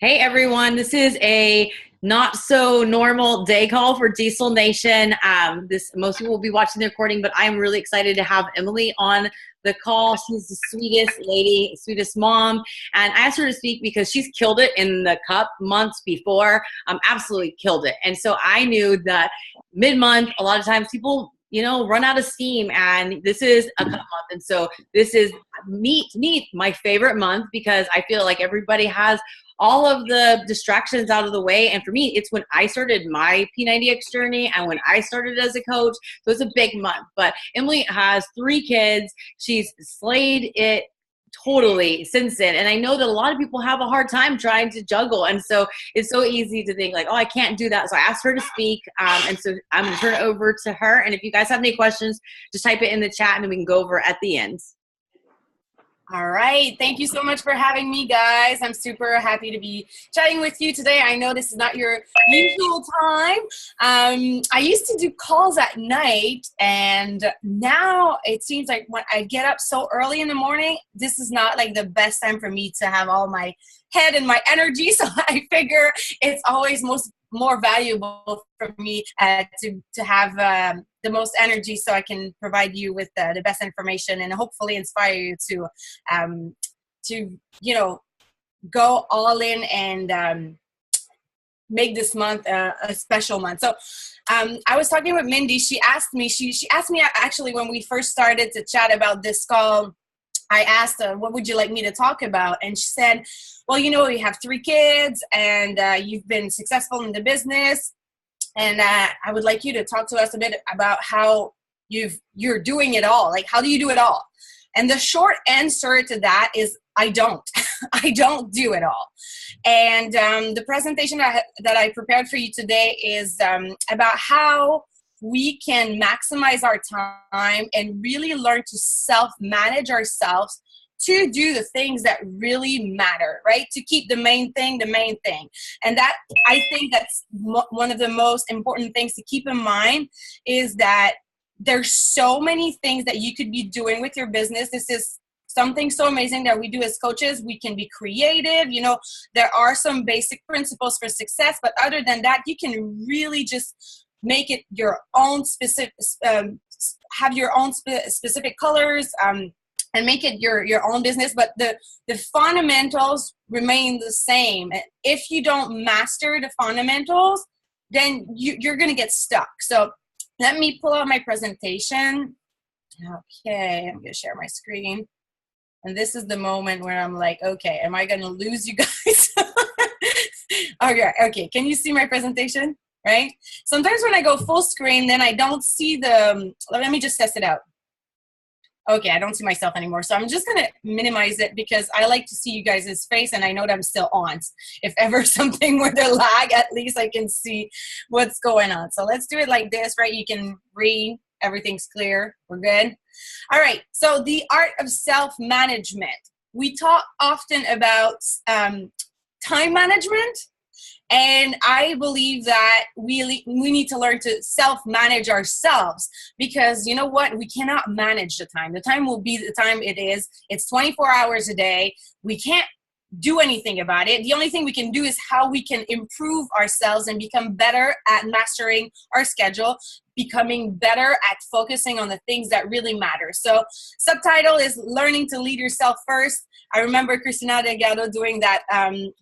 Hey everyone, this is a not so normal day call for Diesel Nation. This most people will be watching the recording, but I'm really excited to have Emilie on the call. She's the sweetest lady, sweetest mom, and I asked her to speak because she's killed it in the cup months before. Absolutely killed it, and so I knew that mid-month, a lot of times people run out of steam, and this is a cup month, and so this is meet my favorite month because I feel like everybody has all of the distractions out of the way. And for me, it's when I started my P90X journey and when I started as a coach. So it's a big month. But Emilie has 3 kids. She's slayed it totally since then. And I know that a lot of people have a hard time trying to juggle. And so it's so easy to think like, oh, I can't do that. So I asked her to speak. And so I'm going to turn it over to her. And if you guys have any questions, just type it in the chat and we can go over at the end. All right. Thank you so much for having me, guys. I'm super happy to be chatting with you today. I know this is not your usual time. I used to do calls at night, and now it seems like when I get up so early in the morning, this is not like the best time for me to have all my head and my energy. So I figure it's always more valuable for me to have the most energy so I can provide you with the best information and hopefully inspire you to go all in and make this month a special month. So I was talking with Mindy. She asked me actually when we first started to chat about this call. I asked her, what would you like me to talk about? And she said, well, you have 3 kids and you've been successful in the business. And I would like you to talk to us a bit about how you're doing it all. Like, how do you do it all? And the short answer to that is I don't. I don't do it all. And the presentation that I prepared for you today is about how we can maximize our time and really learn to self-manage ourselves to do the things that really matter, right? To keep the main thing. And that, I think that's one of the most important things to keep in mind is that there's so many things that you could be doing with your business. This is something so amazing that we do as coaches. We can be creative. There are some basic principles for success, but other than that, you can really just make it your own specific, have your own specific colors, and make it your own business. But the fundamentals remain the same. And if you don't master the fundamentals, then you're going to get stuck. So let me pull out my presentation. Okay, I'm going to share my screen. And this is the moment where I'm like, okay, am I going to lose you guys? Okay. Can you see my presentation? Right? Sometimes when I go full screen, then I don't see let me just test it out. Okay, I don't see myself anymore. So I'm just going to minimize it because I like to see you guys' face and I know that I'm still on. If ever something were to lag, at least I can see what's going on. So let's do it like this, right? You can read. Everything's clear. We're good. All right. So the art of self-management. We talk often about time management. And I believe that we need to learn to self-manage ourselves because you know what? We cannot manage the time. The time will be the time it is. It's 24 hours a day. We can't do anything about it. The only thing we can do is how we can improve ourselves and become better at mastering our schedule, becoming better at focusing on the things that really matter. So subtitle is Learning to Lead Yourself First. I remember Christina Delgado doing that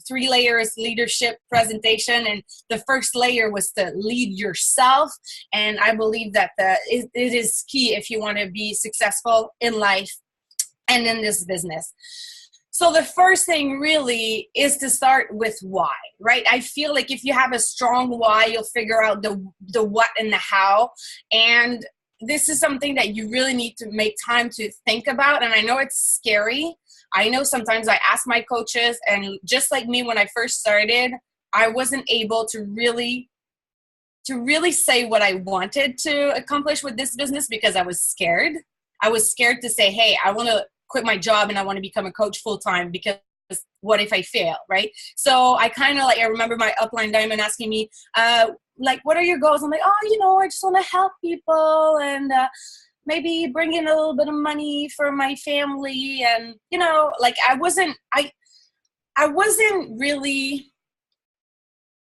3 layers leadership presentation, and the first layer was to lead yourself. And I believe that it is key if you want to be successful in life and in this business. So the first thing really is to start with why, right? I feel like if you have a strong why, you'll figure out the what and the how. And this is something that you really need to make time to think about. And I know it's scary. I know sometimes I ask my coaches, and just like me when I first started, I wasn't able to really say what I wanted to accomplish with this business because I was scared. I was scared to say, hey, I want to quit my job and I want to become a coach full time because what if I fail, right? So I kind of I remember my upline diamond asking me, what are your goals? I'm like, I just want to help people and maybe bring in a little bit of money for my family. And, I wasn't really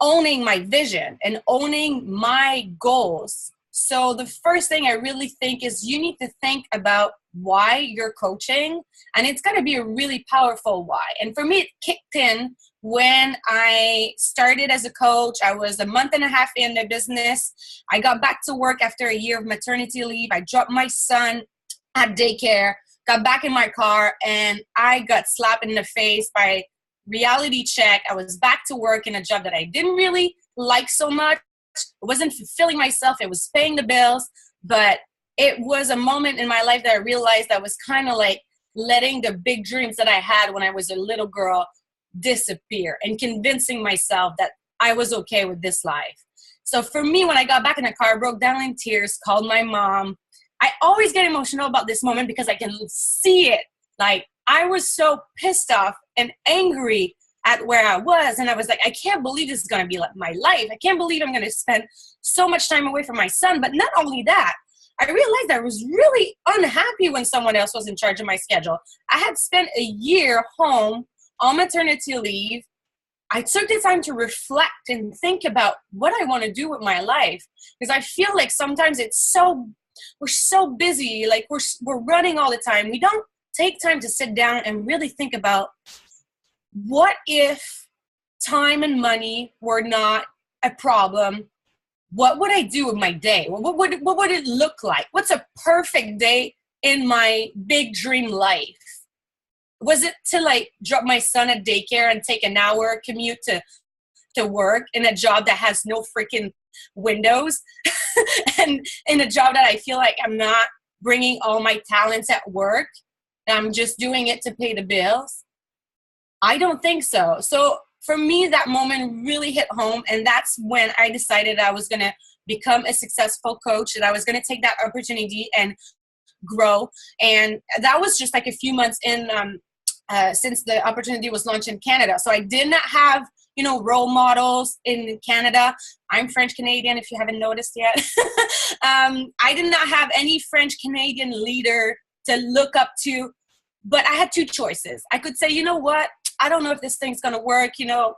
owning my vision and owning my goals. So the first thing I really think is you need to think about why you're coaching, and it's going to be a really powerful why. And for me, it kicked in when I started as a coach. I was a month and a half in the business. I got back to work after a year of maternity leave. I dropped my son at daycare, got back in my car, and I got slapped in the face by reality check. I was back to work in a job that I didn't really like so much. It wasn't fulfilling myself. It was paying the bills, but it was a moment in my life that I realized I was kind of like letting the big dreams that I had when I was a little girl disappear and convincing myself that I was okay with this life. So for me, when I got back in the car, I broke down in tears, called my mom. I always get emotional about this moment because I can see it. Like, I was so pissed off and angry at where I was. And I was like, I can't believe this is going to be like my life. I can't believe I'm going to spend so much time away from my son. But not only that, I realized I was really unhappy when someone else was in charge of my schedule. I had spent a year home on maternity leave. I took the time to reflect and think about what I want to do with my life. Because I feel like sometimes we're so busy, like we're running all the time. We don't take time to sit down and really think about, what if time and money were not a problem? What would I do with my day? What would it look like? What's a perfect day in my big dream life? Was it to like drop my son at daycare and take an hour commute to work in a job that has no freaking windows and in a job that I feel like I'm not bringing all my talents at work and I'm just doing it to pay the bills? I don't think so. So for me, that moment really hit home. And that's when I decided I was going to become a successful coach, that I was going to take that opportunity and grow. And that was just like a few months in since the opportunity was launched in Canada. So I did not have, role models in Canada. I'm French Canadian, if you haven't noticed yet. I did not have any French Canadian leader to look up to, but I had two choices. I could say, you know what? I don't know if this thing's going to work. No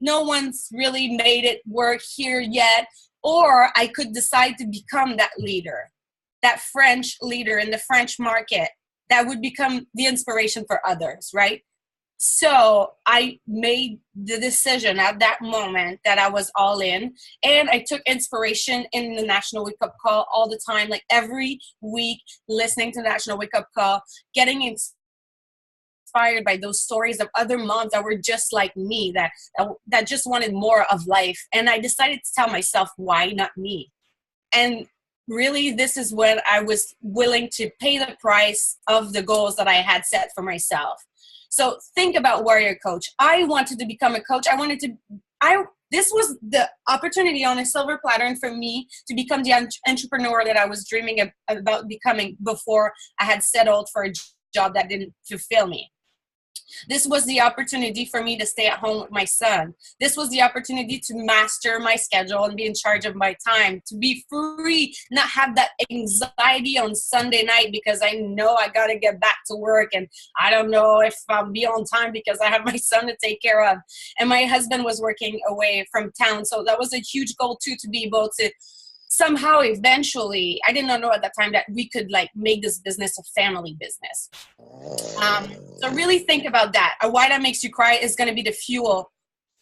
one's really made it work here yet. Or I could decide to become that leader, that French leader in the French market that would become the inspiration for others, right? So I made the decision at that moment that I was all in, and I took inspiration in the National Wake Up Call all the time, like every week, listening to National Wake Up Call, getting inspired by those stories of other moms that were just like me, that just wanted more of life. And I decided to tell myself, why not me? And really, this is when I was willing to pay the price of the goals that I had set for myself. So think about warrior coach. I wanted to become a coach. This was the opportunity on a silver platter and for me to become the entrepreneur that I was dreaming about becoming before I had settled for a job that didn't fulfill me. This was the opportunity for me to stay at home with my son. This was the opportunity to master my schedule and be in charge of my time, to be free, not have that anxiety on Sunday night because I know I got to get back to work and I don't know if I'll be on time because I have my son to take care of. And my husband was working away from town. So that was a huge goal too, to be able to somehow eventually, I did not know at that time that we could like make this business a family business. So really think about that. A why that makes you cry is going to be the fuel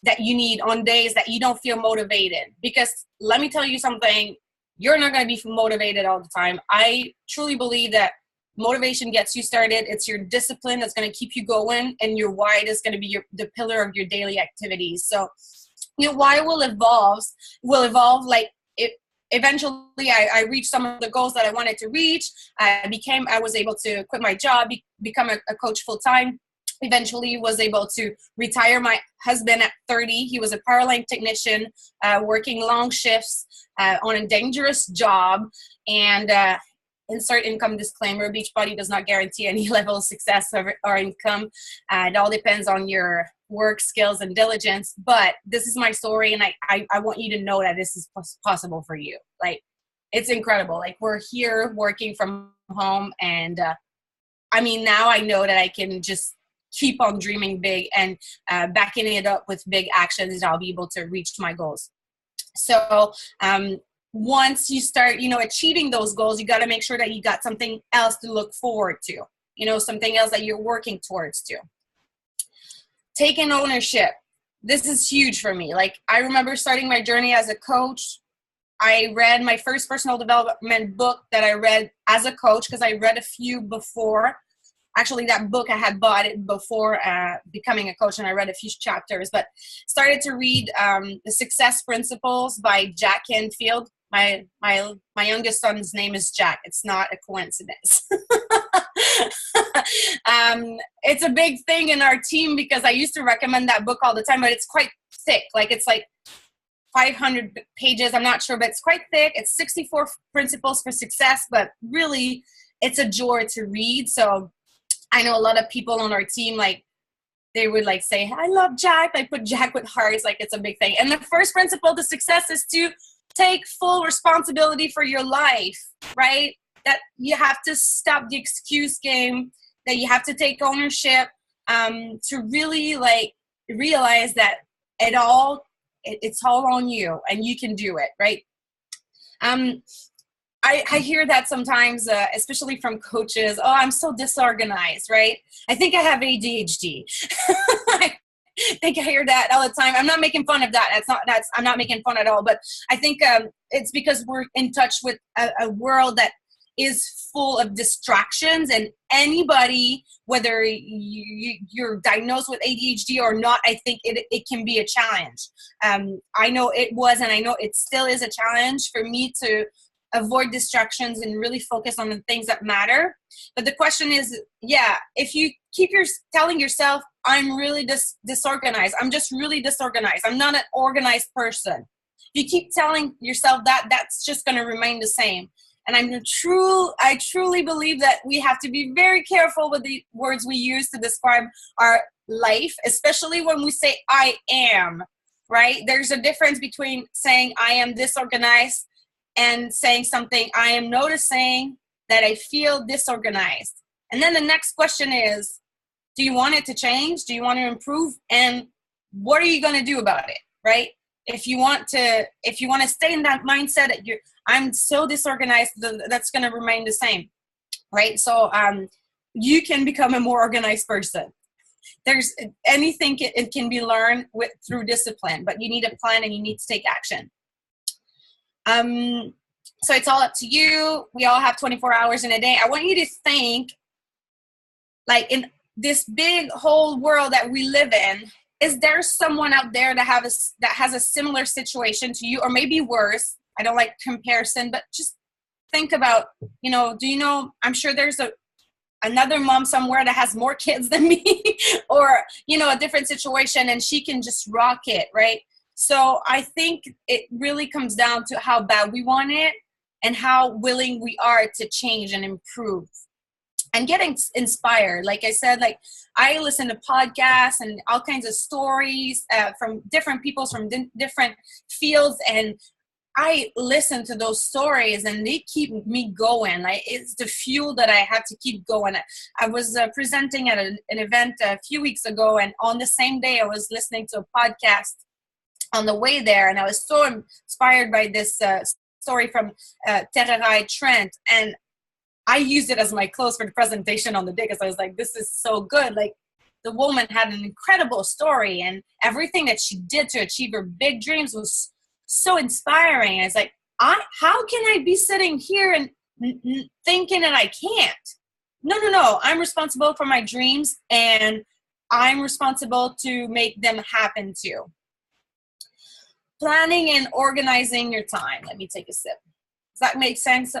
that you need on days that you don't feel motivated. Because let me tell you something, you're not going to be motivated all the time. I truly believe that motivation gets you started. It's your discipline that's going to keep you going, and your why is going to be the pillar of your daily activities. So your why will evolve like it. Eventually, I reached some of the goals that I wanted to reach. I was able to quit my job, become a coach full-time. Eventually was able to retire my husband at 30. He was a power line technician, working long shifts on a dangerous job. And insert income disclaimer, Beachbody does not guarantee any level of success or income. It all depends on your work skills and diligence, but this is my story, and I want you to know that this is possible for you. Like, it's incredible. Like, we're here working from home, and now I know that I can just keep on dreaming big and backing it up with big actions, I'll be able to reach my goals. So once you start, achieving those goals, you got to make sure that you got something else to look forward to, something else that you're working towards to. Taking ownership. This is huge for me. Like, I remember starting my journey as a coach. I read my first personal development book that I read as a coach, because I read a few before. Actually, that book, I had bought it before becoming a coach, and I read a few chapters, but started to read The Success Principles by Jack Canfield. My youngest son's name is Jack. It's not a coincidence. It's a big thing in our team because I used to recommend that book all the time, but it's quite thick. Like, it's like 500 pages. I'm not sure, but it's quite thick. It's 64 principles for success, but really it's a joy to read. So I know a lot of people on our team, like, they would like say, I love Jack. Like, put Jack with hearts. Like, it's a big thing. And the first principle to success is to take full responsibility for your life, right? That you have to stop the excuse game, that you have to take ownership, to really like realize that it's all on you and you can do it, right? I hear that sometimes, especially from coaches. Oh, I'm so disorganized, right? I think I have ADHD. I think I hear that all the time. I'm not making fun of that. I'm not making fun at all. But I think it's because we're in touch with a world that is full of distractions, and anybody, whether you're diagnosed with ADHD or not, I think it can be a challenge. I know it was, and I know it still is a challenge for me to avoid distractions and really focus on the things that matter. But the question is, if you keep telling yourself, I'm really disorganized, I'm just really disorganized, I'm not an organized person. If you keep telling yourself that, that's just going to remain the same. And I truly believe that we have to be very careful with the words we use to describe our life, especially when we say I am, right? There's a difference between saying I am disorganized and saying something, I am noticing that I feel disorganized. And then the next question is, do you want it to change? Do you want to improve? And what are you going to do about it, right? If you want to stay in that mindset that I'm so disorganized, that's going to remain the same, right? So you can become a more organized person. There's anything, it can be learned through discipline, but you need a plan and you need to take action. So it's all up to you. We all have 24 hours in a day. I want you to think, like, in this big whole world that we live in, is there someone out there that has a similar situation to you, or maybe worse? I don't like comparison, but just think about, I'm sure there's another mom somewhere that has more kids than me, or, a different situation, and she can just rock it, right? So I think it really comes down to how bad we want it and how willing we are to change and improve and getting inspired. Like I said, like, I listen to podcasts and all kinds of stories from different people from different fields, and I listen to those stories and they keep me going. Like, it's the fuel that I have to keep going. I was presenting at an event a few weeks ago, and on the same day I was listening to a podcast on the way there, and I was so inspired by this story from Tererai Trent, and I used it as my close for the presentation on the day, because I was like, this is so good. Like, the woman had an incredible story, and everything that she did to achieve her big dreams was so inspiring. I was like, how can I be sitting here and thinking that I can't? No, I'm responsible for my dreams, and I'm responsible to make them happen too. Planning and organizing your time. Let me take a sip. Does that make sense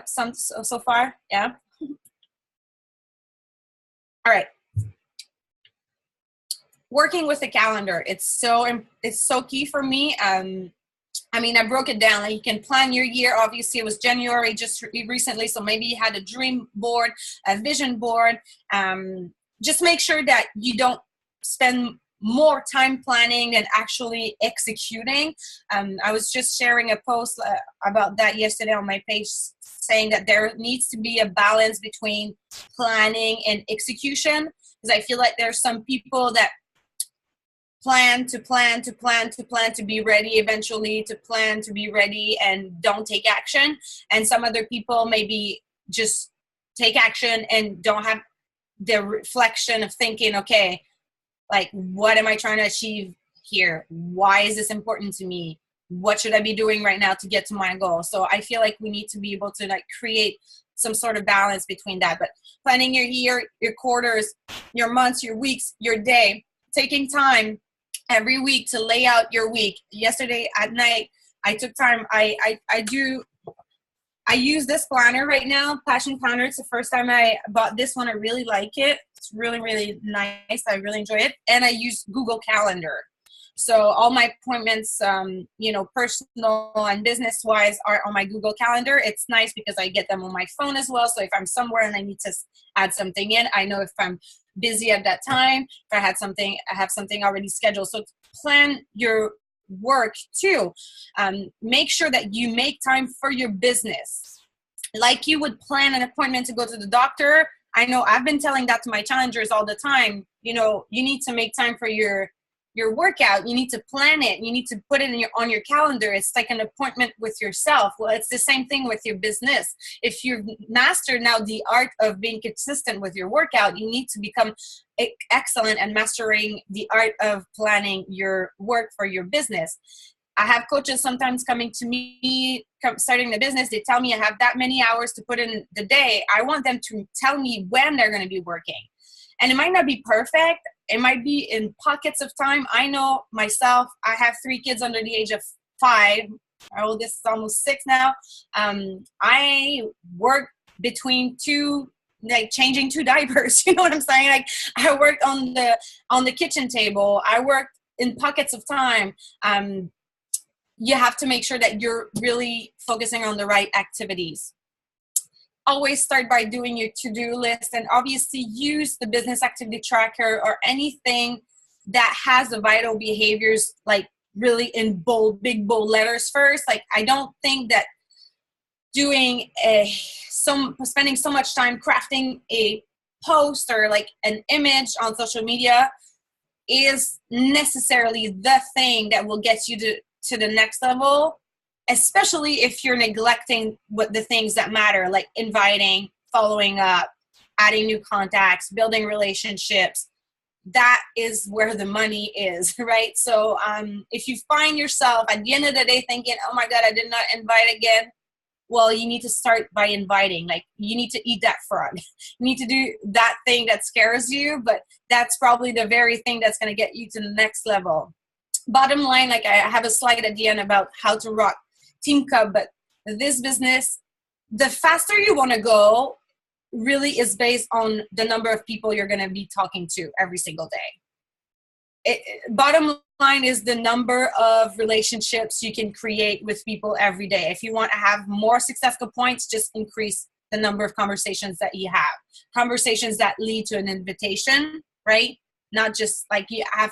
so far? Yeah? All right. Working with a calendar. It's so key for me. I broke it down. Like, you can plan your year. Obviously, it was January just recently, so maybe you had a dream board, a vision board. Just make sure that you don't spend more time planning than actually executing. I was just sharing a post about that yesterday on my page, saying that there needs to be a balance between planning and execution. because I feel like there's some people that plan to be ready eventually, to plan to be ready and don't take action. And some other people maybe just take action and don't have the reflection of thinking, okay, like, what am I trying to achieve here? Why is this important to me? What should I be doing right now to get to my goal? So I feel like we need to be able to like create some sort of balance between that. But planning your year, your quarters, your months, your weeks, your day, taking time every week to lay out your week. Yesterday at night, I took time. I use this planner right now, Passion Planner. It's the first time I bought this one. I really like it. It's really, really nice. I really enjoy it. And I use Google Calendar. So all my appointments, personal and business-wise are on my Google Calendar. It's nice because I get them on my phone as well. So if I'm somewhere and I need to add something in, I know if I'm busy at that time, if I have something already scheduled. So plan your work too. Make sure that you make time for your business. Like you would plan an appointment to go to the doctor. I know I've been telling that to my challengers all the time. You need to make time for your workout. You need to plan it. You need to put it on your calendar. It's like an appointment with yourself. Well, it's the same thing with your business. If you've mastered now the art of being consistent with your workout, you need to become excellent at mastering the art of planning your work for your business. I have coaches sometimes coming to me, starting the business. They tell me I have that many hours to put in the day. I want them to tell me when they're going to be working. And it might not be perfect. It might be in pockets of time. I know myself, I have 3 kids under the age of 5. Our oldest is almost 6 now. I work between changing 2 diapers. You know what I'm saying? Like I worked on the kitchen table. I worked in pockets of time. You have to make sure that you're really focusing on the right activities. Always start by doing your to-do list, and obviously use the business activity tracker or anything that has the vital behaviors like really in big bold letters first. Like I don't think that spending so much time crafting a post or like an image on social media is necessarily the thing that will get you to the next level, especially if you're neglecting the things that matter, like inviting, following up, adding new contacts, building relationships. That is where the money is, right? So if you find yourself at the end of the day thinking, oh my God, I did not invite again, well, you need to start by inviting. Like you need to eat that frog. You need to do that thing that scares you, but that's probably the very thing that's going to get you to the next level. Bottom line, like I have a slide at the end about how to rock Team Cub, but this business, the faster you want to go really is based on the number of people you're going to be talking to every single day. Bottom line is the number of relationships you can create with people every day. If you want to have more successful points, just increase the number of conversations that you have. Conversations that lead to an invitation, right? Not just like you have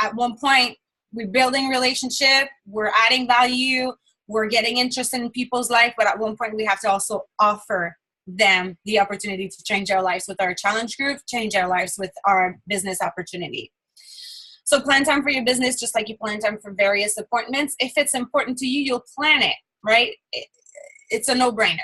at one point, we're building relationship, we're adding value, we're getting interested in people's life, but at one point we have to also offer them the opportunity to change our lives with our challenge group, change our lives with our business opportunity. So plan time for your business just like you plan time for various appointments. If it's important to you, you'll plan it, right? It's a no-brainer.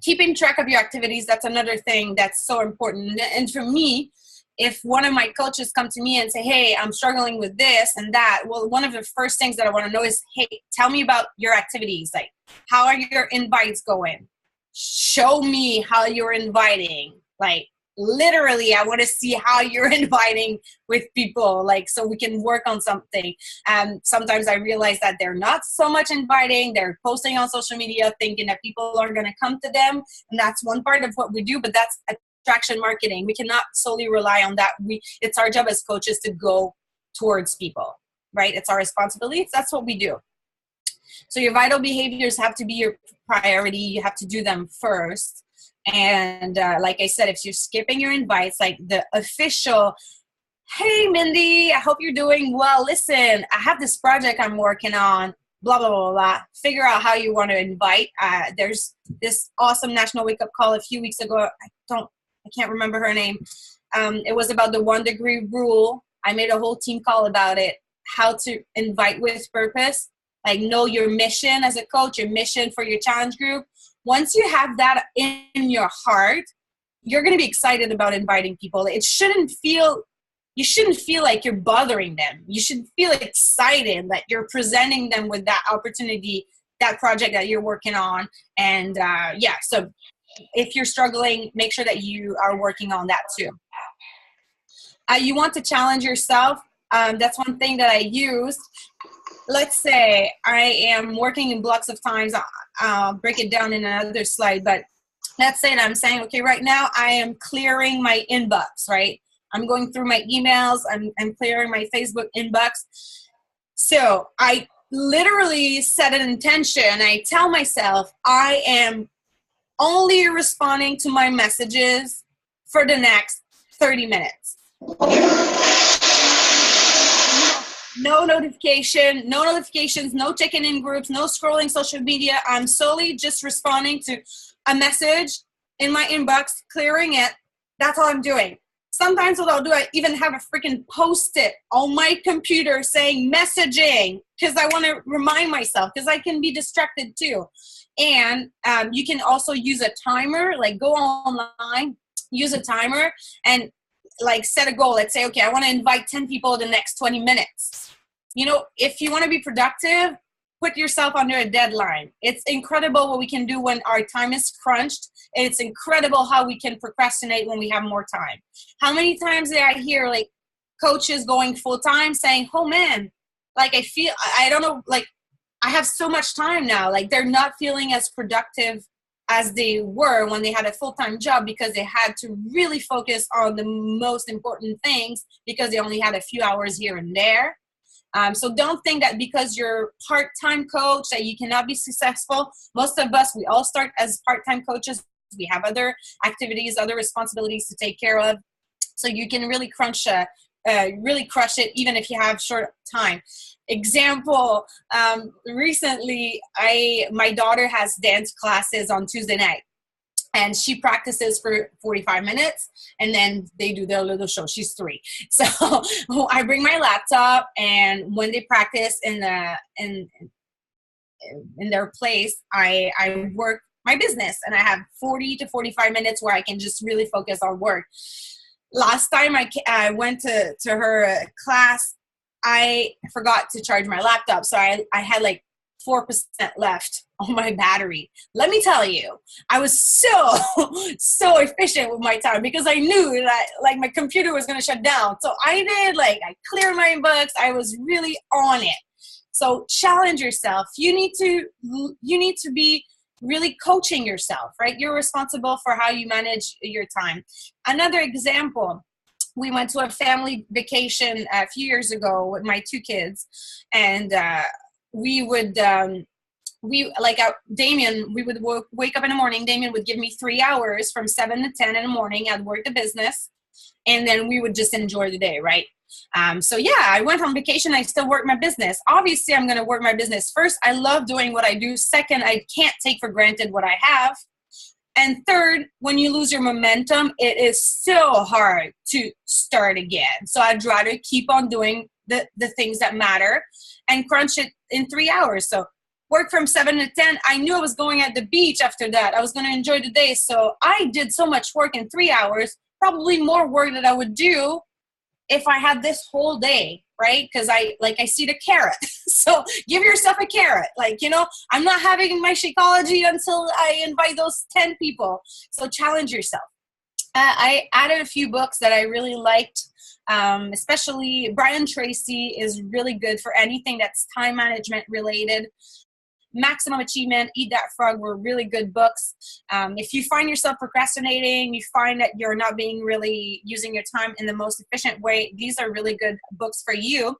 Keeping track of your activities, that's another thing that's so important. And for me, if one of my coaches come to me and say, hey, I'm struggling with this and that, well, one of the first things that I want to know is, hey, tell me about your activities. Like, how are your invites going? Show me how you're inviting. Like, literally, I want to see how you're inviting with people, like, so we can work on something. And sometimes I realize that they're not so much inviting. They're posting on social media thinking that people are going to come to them. And that's one part of what we do, but that's attraction marketing. We cannot solely rely on that. It's our job as coaches to go towards people, right? It's our responsibility. That's what we do. So your vital behaviors have to be your priority. You have to do them first. And like I said, if you're skipping your invites, like the official, hey, Mindy, I hope you're doing well. Listen, I have this project I'm working on, blah, blah, blah, blah. Figure out how you want to invite. There's this awesome national wake-up call a few weeks ago. I can't remember her name. It was about the 1 degree rule. I made a whole team call about it, how to invite with purpose, like know your mission as a coach, your mission for your challenge group. Once you have that in your heart, you're going to be excited about inviting people. You shouldn't feel like you're bothering them. You should feel excited that you're presenting them with that opportunity, that project that you're working on. And so if you're struggling, make sure that you are working on that too. You want to challenge yourself. That's one thing that I used. Let's say I am working in blocks of times. I'll break it down in another slide, but let's say that I'm saying, okay, right now I am clearing my inbox, right? I'm going through my emails. I'm clearing my Facebook inbox. So I literally set an intention. I tell myself I am only responding to my messages for the next 30 minutes. No notifications, no checking in groups, no scrolling social media. I'm solely just responding to a message in my inbox, clearing it. That's all I'm doing. Sometimes what I'll do, I even have a freaking post-it on my computer saying messaging, because I want to remind myself, because I can be distracted too. And you can also use a timer, like go online, use a timer, and like set a goal. Let's say, okay, I want to invite 10 people in the next 20 minutes. You know, if you want to be productive, put yourself under a deadline. It's incredible what we can do when our time is crunched. And it's incredible how we can procrastinate when we have more time. How many times did I hear like coaches going full time saying, oh man, like I don't know, like I have so much time now. Like they're not feeling as productive as they were when they had a full-time job, because they had to really focus on the most important things because they only had a few hours here and there. So don't think that because you're part-time coach that you cannot be successful. Most of us, we all start as part-time coaches. We have other activities, other responsibilities to take care of. So you can really crush it even if you have short time. Example, recently my daughter has dance classes on Tuesday night, and she practices for 45 minutes and then they do their little show. She's 3. So I bring my laptop, and when they practice in their place, I work my business, and I have 40 to 45 minutes where I can just really focus on work. Last time I went to her class, I forgot to charge my laptop. So I had like 4% left on my battery. Let me tell you, I was so efficient with my time, because I knew that like my computer was going to shut down. So I cleared my inbox. I was really on it. So challenge yourself. You need to be really coaching yourself, right? You're responsible for how you manage your time. Another example, we went to a family vacation a few years ago with my 2 kids, and Damien, we would wake up in the morning. Damien would give me 3 hours from 7 to 10 in the morning. I'd work the business, and then we would just enjoy the day, right? So yeah, I went on vacation. I still work my business. Obviously, I'm going to work my business first. I love doing what I do. Second, I can't take for granted what I have. And third, when you lose your momentum, it is so hard to start again. So I'd rather keep on doing the things that matter and crunch it in 3 hours. So work from 7 to 10. I knew I was going at the beach after that. I was going to enjoy the day. So I did so much work in 3 hours, probably more work that I would do if I had this whole day, right? Because I see the carrot. So give yourself a carrot. Like, you know, I'm not having my Shakeology until I invite those 10 people. So challenge yourself. I added a few books that I really liked. Especially Brian Tracy is really good for anything that's time management related. Maximum Achievement, Eat That Frog were really good books. If you find yourself procrastinating, you find that you're not being really using your time in the most efficient way, these are really good books for you.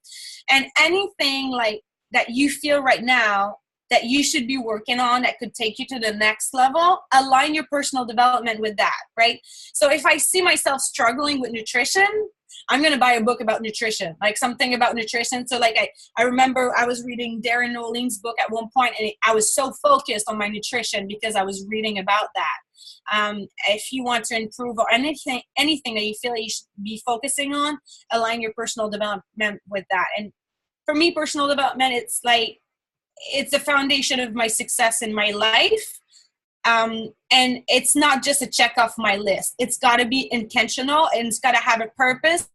And anything like that you feel right now that you should be working on that could take you to the next level, align your personal development with that, right? So if I see myself struggling with nutrition, I'm going to buy a book about nutrition, like something about nutrition. So like I remember I was reading Darren Nolin's book at one point, and I was so focused on my nutrition because I was reading about that. If you want to improve or anything that you feel like you should be focusing on, align your personal development with that. And for me, personal development, it's the foundation of my success in my life. And it's not just a check off my list. It's got to be intentional, and it's got to have a purpose.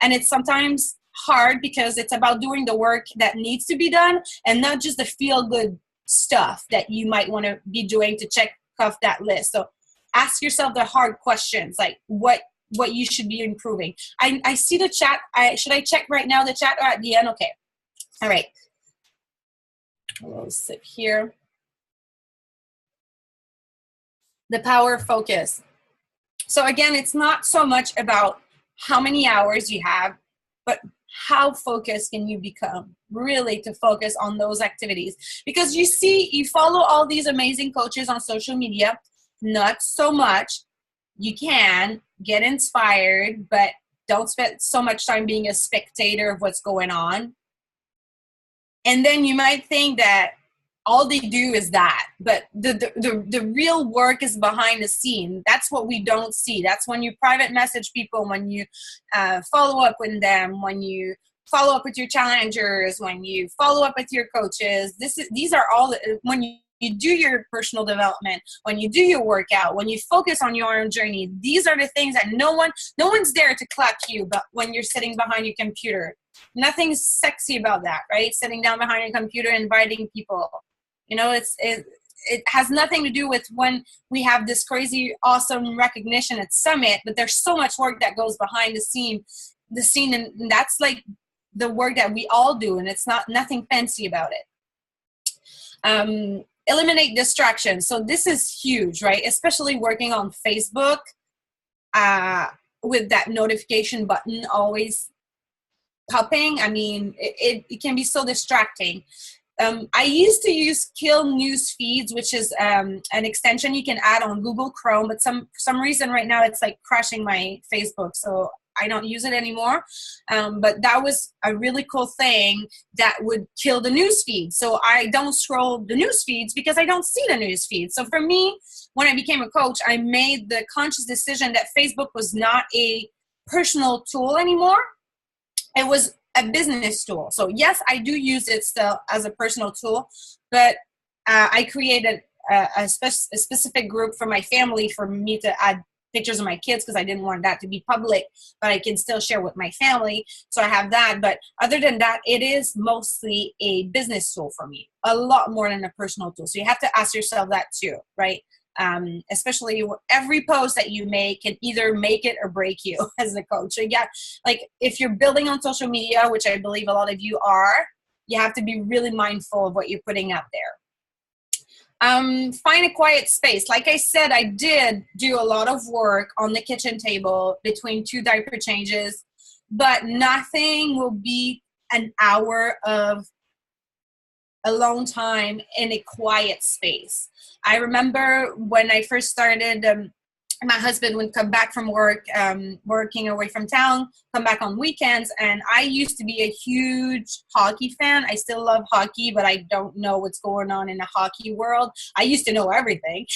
And it's sometimes hard because it's about doing the work that needs to be done and not just the feel good stuff that you might want to be doing to check off that list. So ask yourself the hard questions, like what you should be improving. I see the chat. Should I check right now the chat or at the end? Okay. All right. I'll sit here. The power of focus. So again, it's not so much about how many hours you have, but how focused can you become really to focus on those activities? Because you follow all these amazing coaches on social media, not so much. You can get inspired, but don't spend so much time being a spectator of what's going on. And then you might think that all they do is that, but the real work is behind the scene. That's what we don't see. That's when you private message people, when you follow up with them, when you follow up with your challengers, when you follow up with your coaches. These are all when you do your personal development, when you do your workout, when you focus on your own journey. These are the things that no one's there to clock you, but when you're sitting behind your computer, nothing's sexy about that, right? Sitting down behind your computer, inviting people. It has nothing to do with when we have this crazy, awesome recognition at Summit, but there's so much work that goes behind the scene, and that's like the work that we all do, and it's nothing fancy about it. Eliminate distractions. So this is huge, right? Especially working on Facebook with that notification button always popping. I mean, it can be so distracting. I used to use Kill News Feeds, which is an extension you can add on Google Chrome, but for some reason right now it's like crashing my Facebook, so I don't use it anymore. But that was a really cool thing that would kill the news feed. So I don't scroll the news feeds because I don't see the news feeds. So for me, when I became a coach, I made the conscious decision that Facebook was not a personal tool anymore. It was a business tool. So yes, I do use it still as a personal tool, but I created a specific group for my family for me to add pictures of my kids because I didn't want that to be public, but I can still share with my family. So I have that. But other than that, it is mostly a business tool for me, a lot more than a personal tool. So you have to ask yourself that too, right? Especially every post that you make can either make it or break you as a coach. So yeah, like if you're building on social media, which I believe a lot of you are, you have to be really mindful of what you're putting out there. Find a quiet space. Like I said, I did do a lot of work on the kitchen table between 2 diaper changes, but nothing will beat an hour of alone time in a quiet space. I remember when I first started, my husband would come back from work, working away from town, come back on weekends, and I used to be a huge hockey fan. I still love hockey, but I don't know what's going on in the hockey world. I used to know everything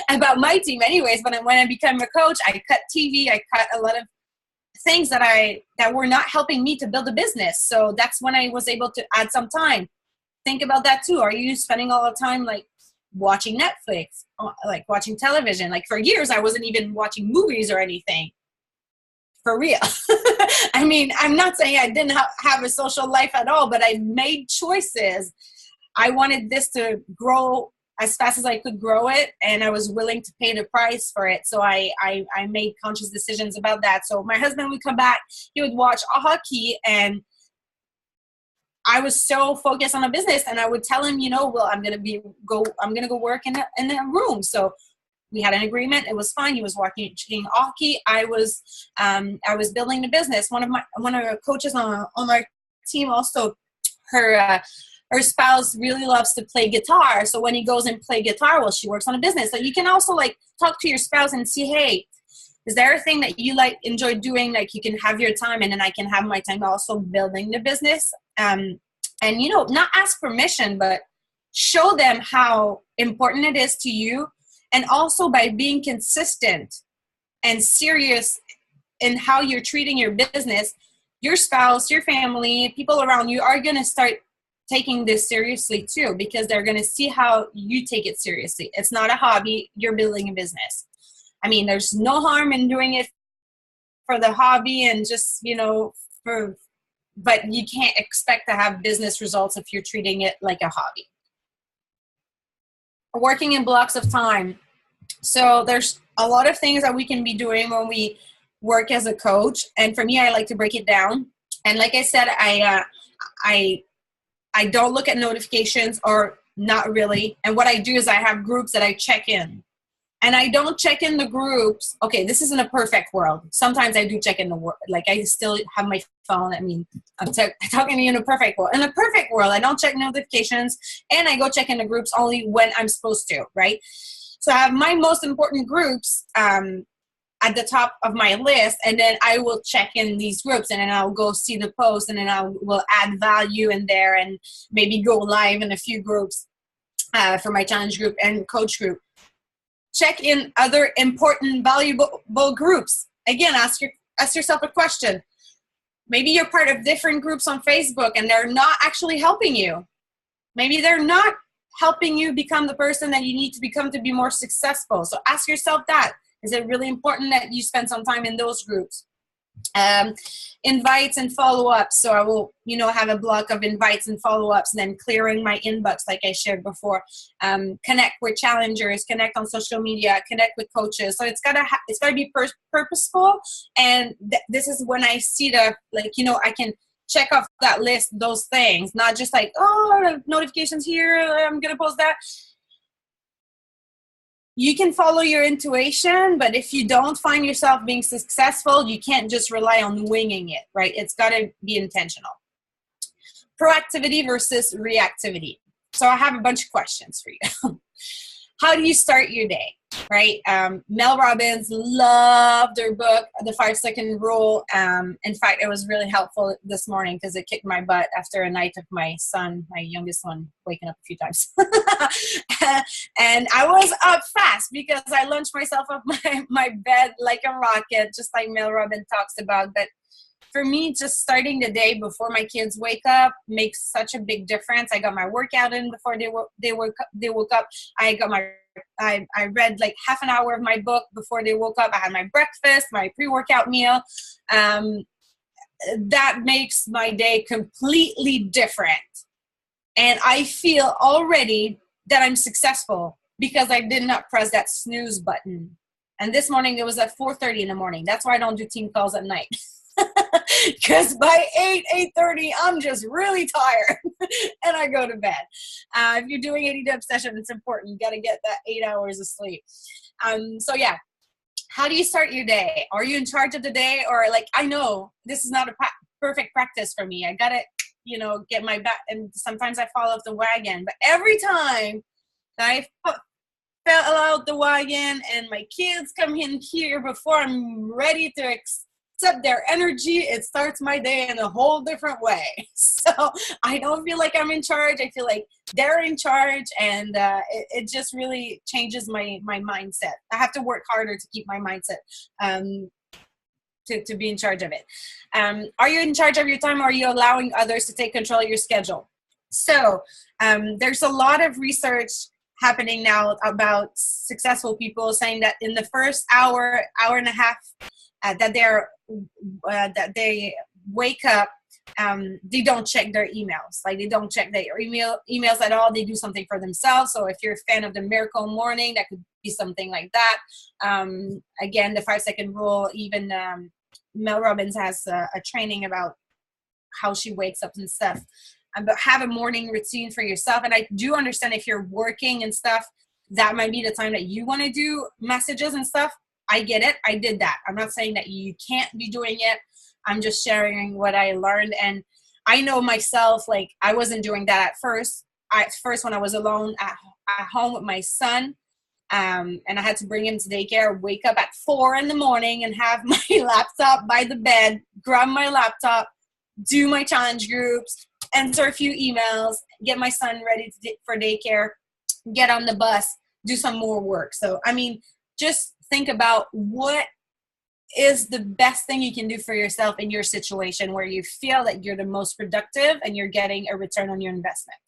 about my team anyways, but when I became a coach, I cut TV, I cut a lot of things that were not helping me to build a business. So that's when I was able to add some time. Think about that too. Are you spending all the time like watching Netflix, like watching television? Like for years, I wasn't even watching movies or anything. For real. I mean, I'm not saying I didn't have a social life at all, but I made choices. I wanted this to grow as fast as I could grow it, and I was willing to pay the price for it. So I made conscious decisions about that. So my husband would come back, he would watch hockey, and I was so focused on a business, and I would tell him, well, I'm going to go work in a room. So we had an agreement. It was fine. He was watching hockey. I was building the business. One of the coaches on our team also, her spouse really loves to play guitar. So when he goes and play guitar, well, she works on a business. So you can also like talk to your spouse and see, hey, is there a thing that you enjoy doing? Like you can have your time, and then I can have my time also building the business. And not ask permission, but show them how important it is to you, And also by being consistent and serious in how you're treating your business, your spouse, your family, people around you are going to start taking this seriously too, because they're going to see how you take it seriously. It's not a hobby. You're building a business. I mean, there's no harm in doing it for the hobby and just, but you can't expect to have business results if you're treating it like a hobby. Working in blocks of time. So there's a lot of things that we can be doing when we work as a coach. And for me, I like to break it down. And like I said, I don't look at notifications, or not really. And what I do is I have groups that I check in. And I don't check in the groups. Okay, this isn't a perfect world. Sometimes I do check in the world. Like, I still have my phone. I mean, I'm talking to you in a perfect world. In a perfect world, I don't check notifications, and I go check in the groups only when I'm supposed to, right? So I have my most important groups at the top of my list, and then I will check in these groups, and then I'll go see the post, and then I will add value in there, and maybe go live in a few groups for my challenge group and coach group. Check in other important, valuable groups. Again, ask yourself a question. Maybe you're part of different groups on Facebook and they're not actually helping you. Maybe they're not helping you become the person that you need to become to be more successful. So ask yourself that. Is it really important that you spend some time in those groups? Invites and follow-ups. So I will, have a block of invites and follow-ups, and then clearing my inbox like I shared before. Connect with challengers, connect on social media, connect with coaches. So it's gotta be purposeful. And this is when I see I can check off that list, those things, not just like, oh, notifications here, I'm gonna post that. You can follow your intuition, but if you don't find yourself being successful, you can't just rely on winging it, right? It's got to be intentional. Proactivity versus reactivity. So I have a bunch of questions for you. How do you start your day, right? Mel Robbins, loved her book, The 5-Second Rule. In fact, it was really helpful this morning because it kicked my butt after a night of my son, my youngest one, waking up a few times. And I was up fast because I launched myself off my bed like a rocket, just like Mel Robbins talks about. But for me, just starting the day before my kids wake up makes such a big difference. I got my workout in before they woke up. I read like half an hour of my book before they woke up. I had my breakfast, my pre-workout meal. That makes my day completely different. And I feel already that I'm successful because I did not press that snooze button. And this morning it was at 4:30 in the morning. That's why I don't do team calls at night. Because by 8:30, I'm just really tired and I go to bed. If you're doing 80-day obsession, it's important. You got to get that 8 hours of sleep. So yeah, how do you start your day? Are you in charge of the day? Or I know this is not a perfect practice for me. I got to, get my back. And sometimes I fall off the wagon. But every time I fell out the wagon and my kids come in here before I'm ready to accept their energy, it starts my day in a whole different way. So I don't feel like I'm in charge. I feel like they're in charge, and it just really changes my mindset. I have to work harder to keep my mindset to be in charge of it. Are you in charge of your time, or are you allowing others to take control of your schedule? So there's a lot of research happening now about successful people saying that in the first hour and a half that they wake up, they don't check their emails. They don't check their emails at all. They do something for themselves. So if you're a fan of the Miracle Morning, that could be something like that. Again, the 5-second rule, even Mel Robbins has a training about how she wakes up and stuff. But have a morning routine for yourself. And I do understand if you're working and stuff, that might be the time that you want to do messages and stuff. I get it. I did that. I'm not saying that you can't be doing it. I'm just sharing what I learned. And I know myself, I wasn't doing that at first. When I was alone at home with my son, and I had to bring him to daycare, wake up at 4 a.m. and have my laptop by the bed, grab my laptop, do my challenge groups, answer a few emails, get my son ready for daycare, get on the bus, do some more work. So, I mean, just think about what is the best thing you can do for yourself in your situation where you feel that you're the most productive and you're getting a return on your investment.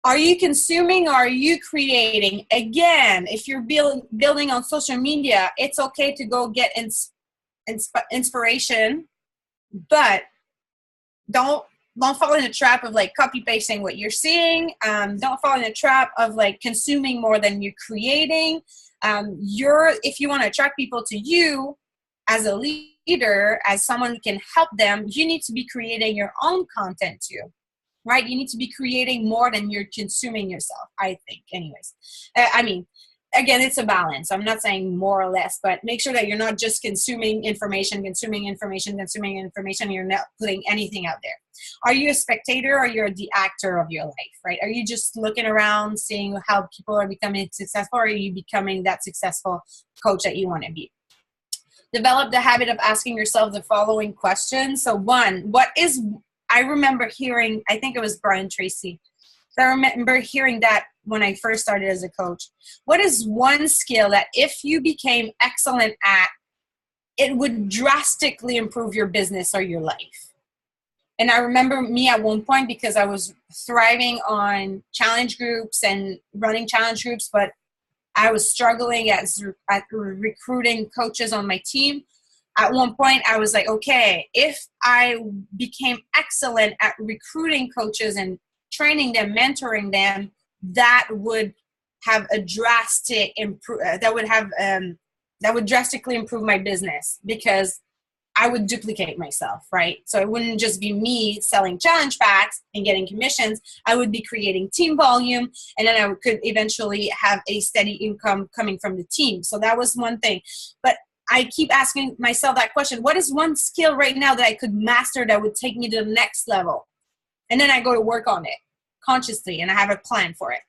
Are you consuming or are you creating? Again, if you're building on social media, it's okay to go get inspiration, but don't fall in the trap of like copy pasting what you're seeing. Don't fall in the trap of like consuming more than you're creating. If you want to attract people to you as a leader, as someone who can help them, you need to be creating your own content too, right? You need to be creating more than you're consuming yourself, I think, anyways. I mean, again, it's a balance. I'm not saying more or less, but make sure that you're not just consuming information. You're not putting anything out there. Are you a spectator or you're the actor of your life, right? Are you just looking around, seeing how people are becoming successful, or are you becoming that successful coach that you want to be? Develop the habit of asking yourself the following questions. So one, I remember hearing, I think it was Brian Tracy. I remember hearing that when I first started as a coach. What is one skill that if you became excellent at, it would drastically improve your business or your life? And I remember me at one point, because I was thriving on challenge groups and running challenge groups, but I was struggling at recruiting coaches on my team. At one point, I was like, okay, if I became excellent at recruiting coaches and training them, mentoring them, that would have a drastic that would drastically improve my business, because I would duplicate myself, right? So it wouldn't just be me selling challenge packs and getting commissions. I would be creating team volume, and then I could eventually have a steady income coming from the team. So that was one thing. But I keep asking myself that question: what is one skill right now that I could master that would take me to the next level? And then I go to work on it consciously, and I have a plan for it.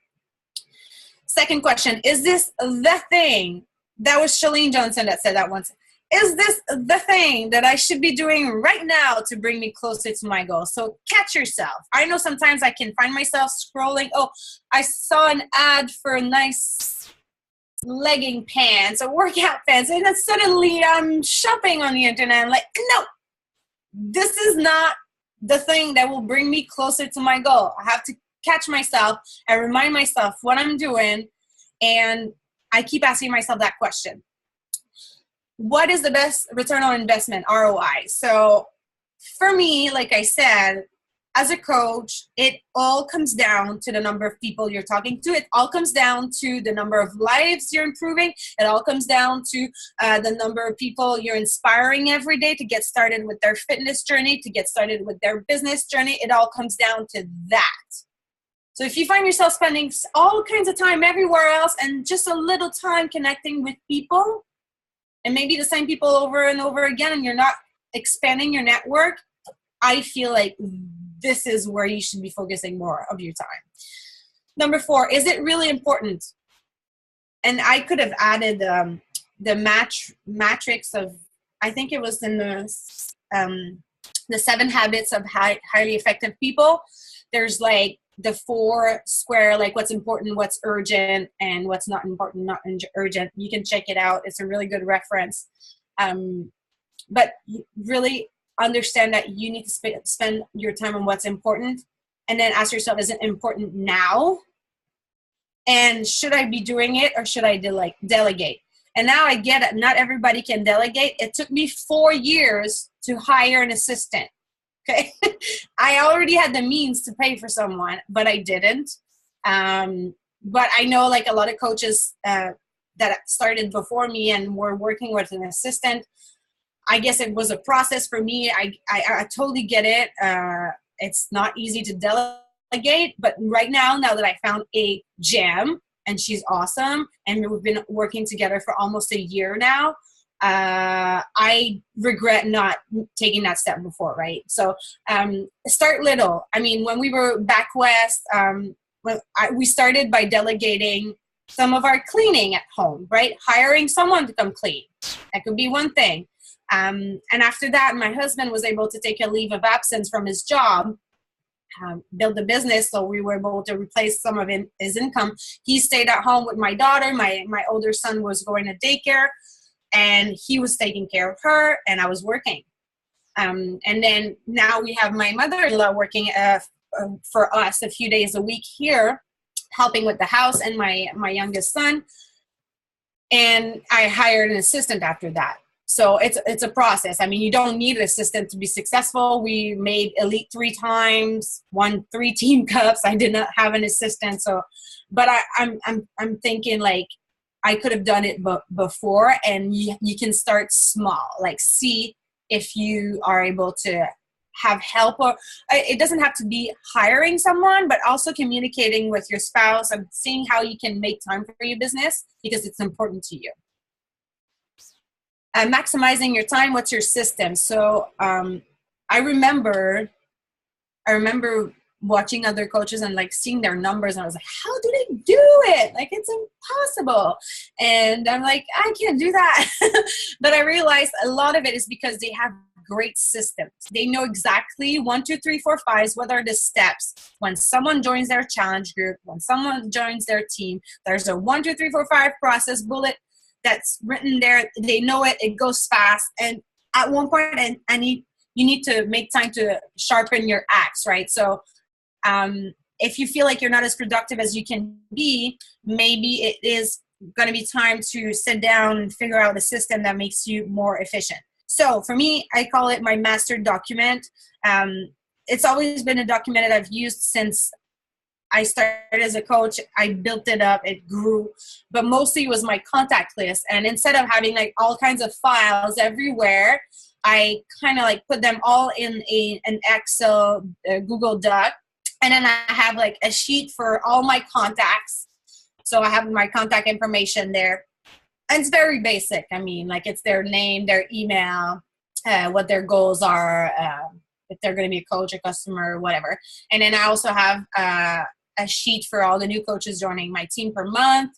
Second question, is this the thing? That was Chalene Johnson that said that once. Is this the thing that I should be doing right now to bring me closer to my goal? So catch yourself. I know sometimes I can find myself scrolling. Oh, I saw an ad for nice legging pants or workout pants, and then suddenly I'm shopping on the internet. I'm like, no, this is not the thing that will bring me closer to my goal. I have to catch myself and remind myself what I'm doing, and I keep asking myself that question. What is the best return on investment, ROI? So for me, like I said, as a coach, it all comes down to the number of people you're talking to. It all comes down to the number of lives you're improving. It all comes down to the number of people you're inspiring every day to get started with their fitness journey, to get started with their business journey. It all comes down to that. So if you find yourself spending all kinds of time everywhere else and just a little time connecting with people, and maybe the same people over and over again, and you're not expanding your network, I feel like this is where you should be focusing more of your time. Number 4, is it really important? And I could have added the matrix of, I think it was in the 7 habits of highly effective people. There's like the 4 square, like what's important, what's urgent, and what's not important, not urgent. You can check it out. It's a really good reference. But really understand that you need to spend your time on what's important, and then ask yourself, is it important now? And should I be doing it, or should I delegate? And now I get it. Not everybody can delegate. It took me 4 years to hire an assistant. Okay. I already had the means to pay for someone, but I didn't. But I know like a lot of coaches that started before me and were working with an assistant. I guess it was a process for me. I totally get it. It's not easy to delegate, but right now that I found a gem, and she's awesome, and we've been working together for almost a year now, I regret not taking that step before, right? So start little. I mean, when we were back west, we started by delegating some of our cleaning at home, right? Hiring someone to come clean. That could be one thing. And after that, my husband was able to take a leave of absence from his job. build the business, so we were able to replace some of his income. He stayed at home with my daughter. My older son was going to daycare, and he was taking care of her, and I was working. And then now we have my mother-in-law working for us a few days a week here, helping with the house and my youngest son. And I hired an assistant after that. So it's a process. I mean, you don't need an assistant to be successful. We made Elite 3 times, won 3 team cups. I did not have an assistant. So, but I'm thinking like I could have done it before, and you can start small, like see if you are able to have help, or it doesn't have to be hiring someone, but also communicating with your spouse and seeing how you can make time for your business because it's important to you. Maximizing your time. What's your system? So I remember watching other coaches and like seeing their numbers, and I was like, how do they do it? Like, it's impossible. And I'm like, I can't do that. But I realized a lot of it is because they have great systems. They know exactly 1, 2, 3, 4, 5. What are the steps? When someone joins their challenge group, when someone joins their team, there's a 1, 2, 3, 4, 5 process bullet that's written there. They know it. It goes fast. And at one point, you need to make time to sharpen your axe, right? So if you feel like you're not as productive as you can be, maybe it is going to be time to sit down and figure out a system that makes you more efficient. So for me, I call it my master document. It's always been a document that I've used since I started as a coach. I built it up, it grew, but mostly it was my contact list. And instead of having like all kinds of files everywhere, I kind of like put them all in an Excel, Google Doc. And then I have like a sheet for all my contacts. So I have my contact information there. And it's very basic. I mean, like it's their name, their email, what their goals are, if they're going to be a coach, a customer, whatever. And then I also have a sheet for all the new coaches joining my team per month.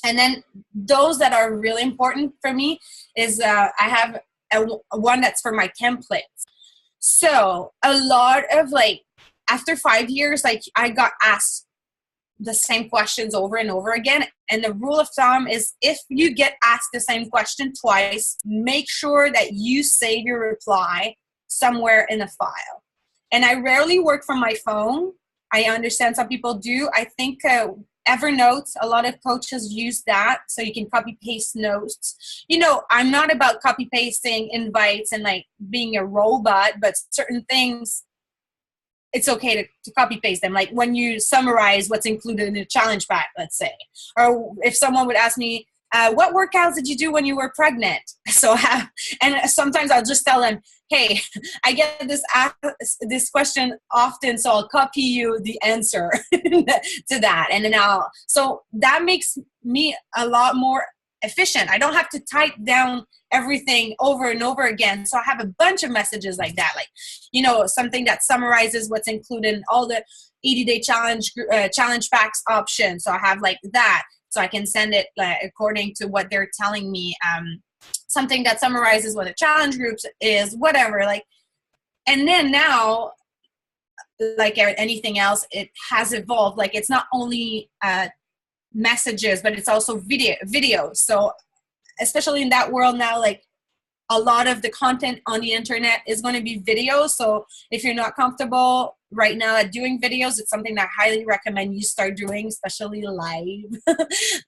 And then those that are really important for me is I have one that's for my templates. So a lot of like, after 5 years, like I got asked the same questions over and over again. And the rule of thumb is if you get asked the same question twice, make sure that you save your reply somewhere in a file. And I rarely work from my phone. I understand some people do. I think Evernote, a lot of coaches use that so you can copy paste notes. You know, I'm not about copy pasting invites and like being a robot, but certain things, it's okay to copy paste them. Like when you summarize what's included in the challenge pack, let's say, or if someone would ask me, what workouts did you do when you were pregnant? So, and sometimes I'll just tell them, hey, I get this question often, so I'll copy you the answer to that. And then so that makes me a lot more efficient. I don't have to type down everything over and over again. So I have a bunch of messages like that, like, you know, something that summarizes what's included in all the 80-day challenge packs options. So I have like that. So I can send it according to what they're telling me. Something that summarizes what a challenge groups is, whatever. Like, and then now, like anything else, it has evolved. Like it's not only messages, but it's also videos. So especially in that world now, like a lot of the content on the internet is going to be videos. So if you're not comfortable right now at doing videos, it's something that I highly recommend you start doing, especially live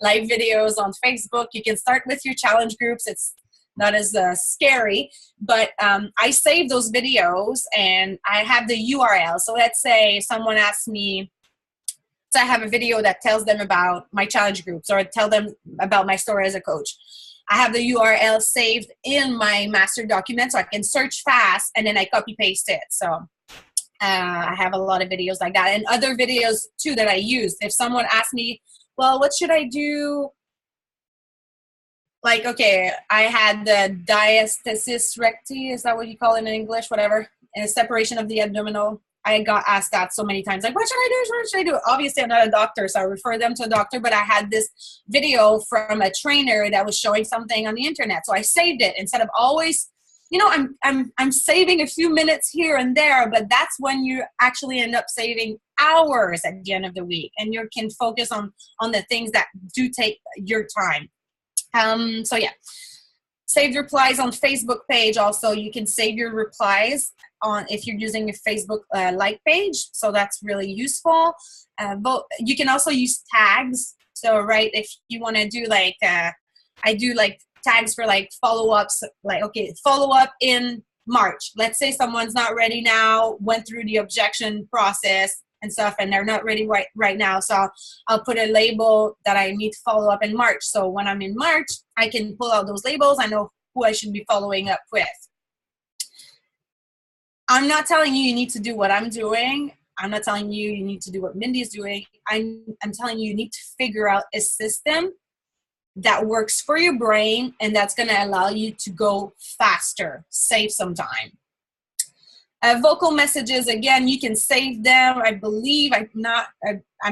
videos on Facebook. You can start with your challenge groups. It's not as scary, but I save those videos and I have the URL. So let's say someone asks me, so I have a video that tells them about my challenge groups or tell them about my story as a coach. I have the URL saved in my master document so I can search fast and then I copy paste it. So I have a lot of videos like that and other videos too that I use. If someone asks me, well, what should I do? Like, okay, I had the diastasis recti, is that what you call it in English? Whatever. And separation of the abdominal. I got asked that so many times, like, what should I do? What should I do? Obviously, I'm not a doctor, so I refer them to a doctor, but I had this video from a trainer that was showing something on the internet. So I saved it instead of always I'm saving a few minutes here and there, but that's when you actually end up saving hours at the end of the week, and you can focus on the things that do take your time. So yeah, save replies on Facebook page. Also, you can save your replies on if you're using a Facebook like page, so that's really useful. But you can also use tags. So right, if you want to do like I do like tags for like follow-ups, like, okay, follow up in March. Let's say someone's not ready now, went through the objection process and stuff, and they're not ready right now. So I'll put a label that I need to follow up in March. So when I'm in March, I can pull out those labels. I know who I should be following up with. I'm not telling you need to do what I'm doing. I'm not telling you need to do what Mindy's doing. I'm telling you need to figure out a system that works for your brain and that's going to allow you to go faster, save some time. Vocal messages, again, you can save them. I believe, I'm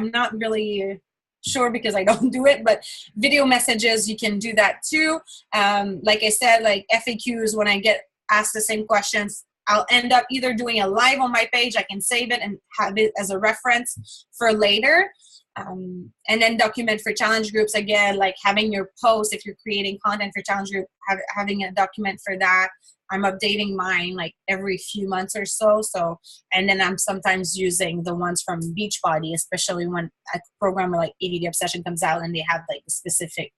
not really sure because I don't do it, but video messages, you can do that too. Like I said, like FAQs, when I get asked the same questions, I'll end up either doing a live on my page. I can save it and have it as a reference for later. And then document for challenge groups, again, like having your post, if you're creating content for challenge group, having a document for that. I'm updating mine like every few months or so. And then I'm sometimes using the ones from Beachbody, especially when a program like ADD Obsession comes out and they have like a specific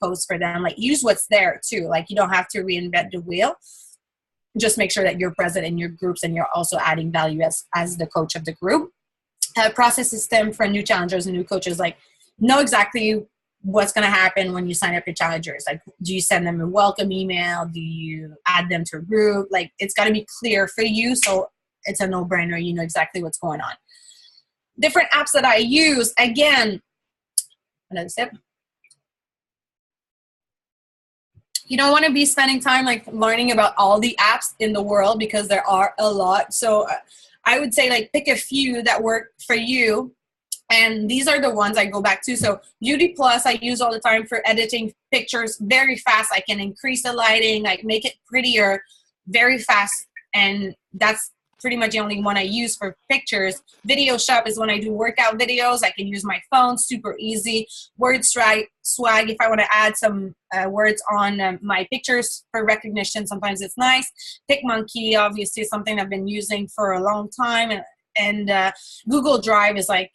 post for them. Like use what's there too. Like you don't have to reinvent the wheel. Just make sure that you're present in your groups and you're also adding value as the coach of the group. Process system for new challengers and new coaches, like know exactly what's going to happen when you sign up your challengers. Like, do you send them a welcome email? Do you add them to a group? Like, it's got to be clear for you, so it's a no-brainer. You know exactly what's going on. Different apps that I use, again, another sip. You don't want to be spending time like learning about all the apps in the world because there are a lot. So I would say like pick a few that work for you. And these are the ones I go back to. So Beauty Plus I use all the time for editing pictures very fast. I can increase the lighting, like make it prettier very fast. And that's pretty much the only one I use for pictures. Video Shop is when I do workout videos. I can use my phone, super easy. Word swag, if I want to add some words on my pictures for recognition, sometimes it's nice. PicMonkey, obviously, is something I've been using for a long time. And Google Drive is like,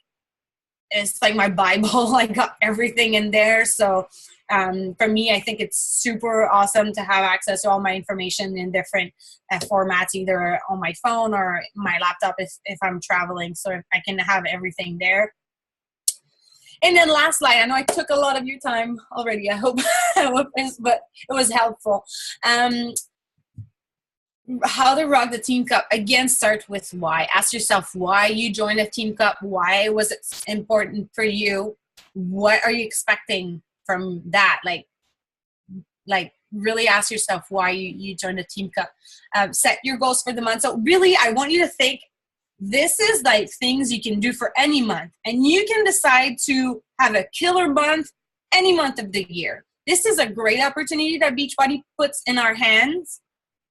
it's like my Bible. I got everything in there. So for me, I think it's super awesome to have access to all my information in different formats, either on my phone or my laptop if I'm traveling. So I can have everything there. And then last slide, I know I took a lot of your time already. I hope, but it was helpful. How to rock the Team Cup. Again, start with why. Ask yourself why you joined the Team Cup. Why was it important for you? What are you expecting from that? Like really ask yourself why you joined the Team Cup. Set your goals for the month. So really, I want you to think this is like things you can do for any month. And you can decide to have a killer month any month of the year. This is a great opportunity that Beachbody puts in our hands.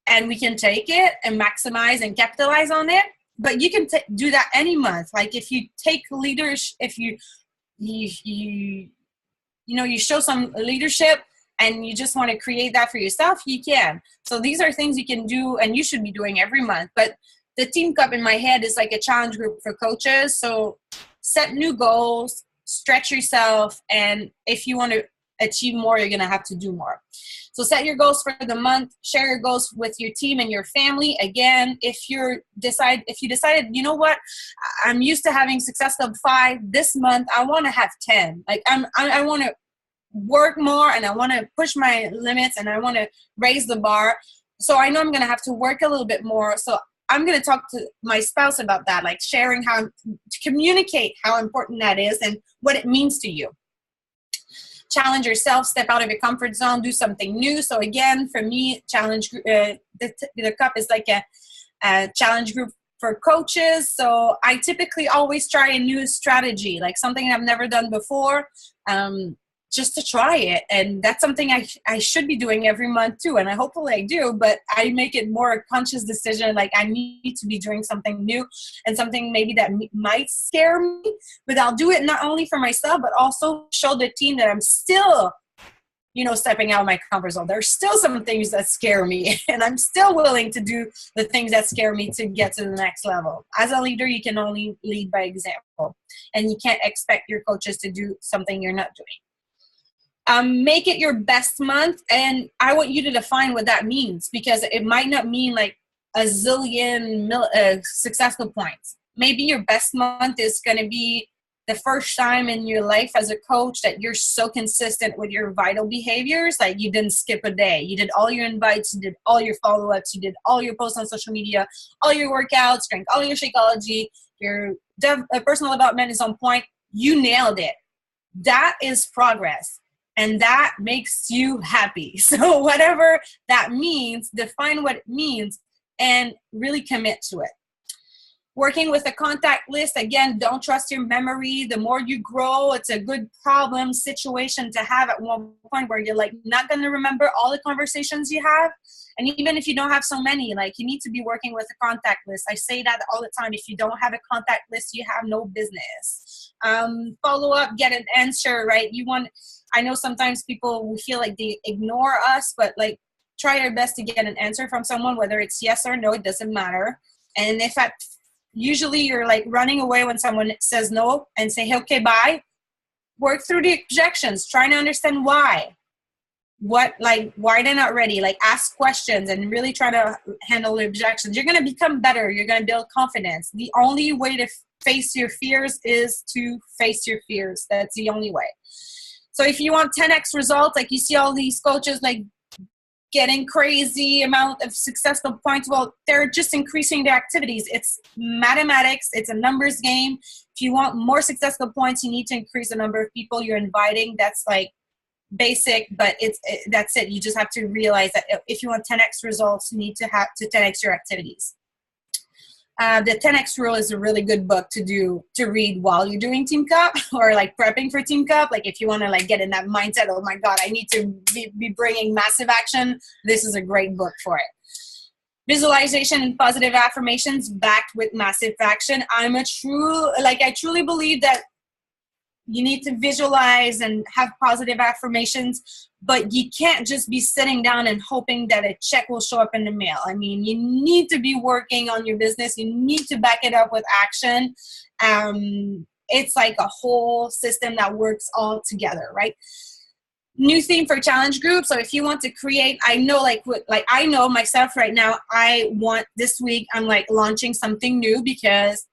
And we can take it and maximize and capitalize on it. But you can do that any month. Like if you take leadership, if you show some leadership and you just want to create that for yourself, you can. So these are things you can do and you should be doing every month. But the Team Cup in my head is like a challenge group for coaches. So set new goals, stretch yourself, and if you want to achieve more, you're going to have to do more. So set your goals for the month, share your goals with your team and your family. Again, if you decided, you know what, I'm used to having Success Club 5 this month, I want to have 10. Like I want to work more and I want to push my limits and I want to raise the bar. So I know I'm going to have to work a little bit more. So I'm going to talk to my spouse about that, like sharing how to communicate how important that is and what it means to you. Challenge yourself, step out of your comfort zone, do something new. So again, for me, the cup is like a challenge group for coaches. So I typically always try a new strategy, like something I've never done before. just to try it. And that's something I should be doing every month too. And hopefully I do, but I make it more a conscious decision. Like I need to be doing something new and something maybe that might scare me, but I'll do it not only for myself, but also show the team that I'm still, stepping out of my comfort zone. There's still some things that scare me and I'm still willing to do the things that scare me to get to the next level. As a leader, you can only lead by example, and you can't expect your coaches to do something you're not doing. Make it your best month, and I want you to define what that means, because it might not mean like a zillion successful points. Maybe your best month is going to be the first time in your life as a coach that you're so consistent with your vital behaviors. Like you didn't skip a day. You did all your invites, you did all your follow-ups, you did all your posts on social media, all your workouts, drank all your Shakeology, your personal development is on point. You nailed it. That is progress. And that makes you happy. So whatever that means, define what it means and really commit to it. Working with a contact list, again, don't trust your memory. The more you grow, it's a good problem situation to have at one point where you're like not going to remember all the conversations you have. And even if you don't have so many, like you need to be working with a contact list. I say that all the time. If you don't have a contact list, you have no business. Follow up, get an answer, right? I know sometimes people will feel like they ignore us, but like try your best to get an answer from someone, whether it's yes or no, it doesn't matter. And if usually you're like running away when someone says no and say, hey, okay, bye. Work through the objections, trying to understand why. Why they're not ready. Like ask questions and really try to handle the objections. You're going to become better. You're going to build confidence. The only way to face your fears is to face your fears. That's the only way. So if you want 10x results, like you see all these coaches like getting crazy amount of successful points, well, they're just increasing their activities. It's mathematics. It's a numbers game. If you want more successful points, you need to increase the number of people you're inviting. That's like basic, but that's it. You just have to realize that if you want 10x results, you need to 10x your activities. The 10X rule is a really good book to read while you're doing Team Cup or like prepping for Team Cup. Like if you want to like get in that mindset, oh my God, I need to be bringing massive action. This is a great book for it. Visualization and positive affirmations backed with massive action. I truly believe that you need to visualize and have positive affirmations, but you can't just be sitting down and hoping that a check will show up in the mail. I mean, you need to be working on your business. You need to back it up with action. It's like a whole system that works all together, right? New theme for challenge group. So if you want to create, I know I know myself right now, this week, I'm like launching something new because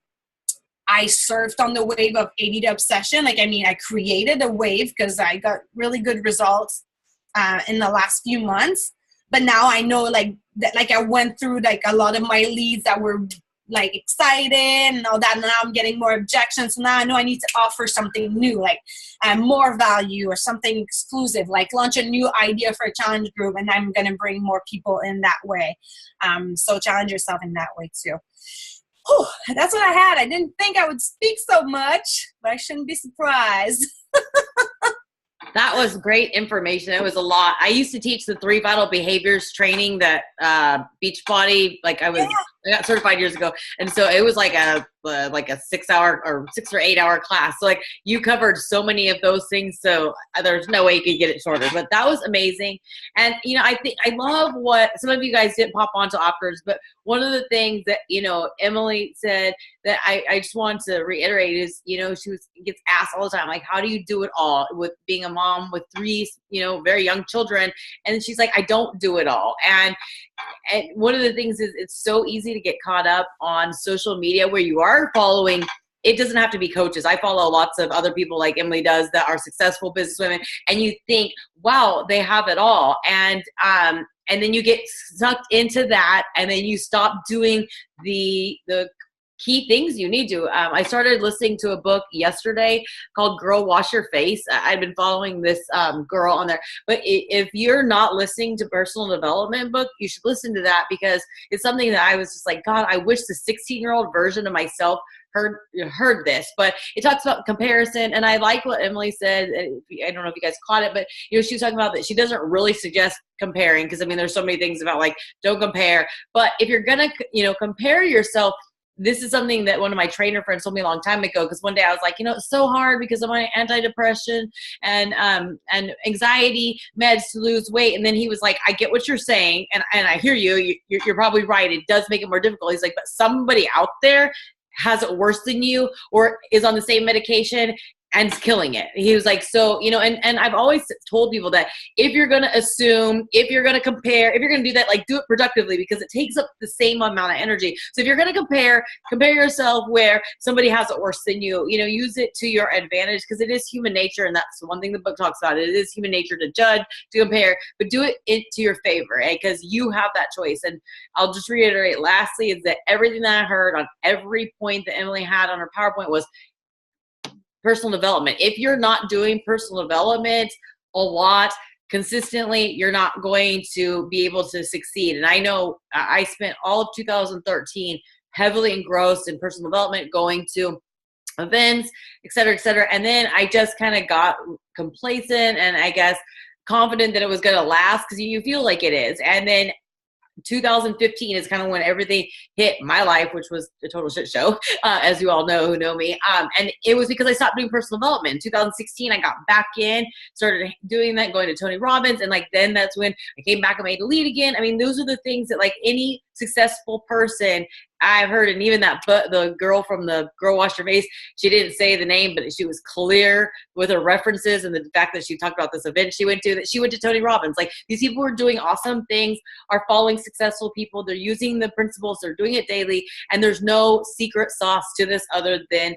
I surfed on the wave of 80 to obsession. I created a wave because I got really good results in the last few months. But now I know that I went through like a lot of my leads that were like excited and all that. Now I'm getting more objections. So now I know I need to offer something new, like more value or something exclusive, like launch a new idea for a challenge group. And I'm going to bring more people in that way. So challenge yourself in that way too. Whew, that's what I had. I didn't think I would speak so much, but I shouldn't be surprised. That was great information. It was a lot. I used to teach the 3 vital behaviors training that Beachbody, I got certified years ago. And so it was like a 6 hour or 6 or 8 hour class. So you covered so many of those things. So there's no way you could get it shorter, but that was amazing. And, I love what some of you guys didn't pop onto offers, but one of the things that, Emilie said that I just want to reiterate is, gets asked all the time, like, how do you do it all with being a mom with 3, very young children? And she's like, I don't do it all. And one of the things is it's so easy to get caught up on social media where you are following. It doesn't have to be coaches. I follow lots of other people like Emilie does that are successful businesswomen, and you think, wow, they have it all. And then you get sucked into that, and then you stop doing the key things you need to. I started listening to a book yesterday called Girl Wash Your Face. I've been following this girl on there. But if you're not listening to personal development book, you should listen to that, because it's something that I was just like, God, I wish the 16-year-old version of myself heard this. But it talks about comparison, and I like what Emilie said. I don't know if you guys caught it, but she was talking about that she doesn't really suggest comparing, because I mean there's so many things about like don't compare. But if you're gonna compare yourself, this is something that one of my trainer friends told me a long time ago, because one day I was like, it's so hard because of my antidepressant and anxiety meds to lose weight. And then he was like, I get what you're saying, and I hear you. You're probably right. It does make it more difficult. He's like, but somebody out there has it worse than you, or is on the same medication and killing it. He was like, so, and I've always told people that if you're going to assume, if you're going to compare, if you're going to do that, like do it productively, because it takes up the same amount of energy. So if you're going to compare yourself where somebody has it worse than you, use it to your advantage, because it is human nature. And that's the one thing the book talks about. It is human nature to judge, to compare, but do it to your favor, because you have that choice. And I'll just reiterate lastly is that everything that I heard on every point that Emilie had on her PowerPoint was personal development. If you're not doing personal development a lot consistently, you're not going to be able to succeed. And I know I spent all of 2013 heavily engrossed in personal development, going to events, et cetera, et cetera. And then I just kind of got complacent and I guess confident that it was going to last, because you feel like it is. And then 2015 is kind of when everything hit my life, which was a total shit show, as you all know who know me. And it was because I stopped doing personal development. In 2016, I got back in, started doing that, going to Tony Robbins. And then that's when I came back and made a lead again. I mean, those are the things that any successful person I've heard. And even the girl from the Girl Wash Your Face, she didn't say the name, but she was clear with her references and the fact that she talked about this event she went to, that she went to Tony Robbins. These people are doing awesome things, are following successful people. They're using the principles. They're doing it daily. And there's no secret sauce to this other than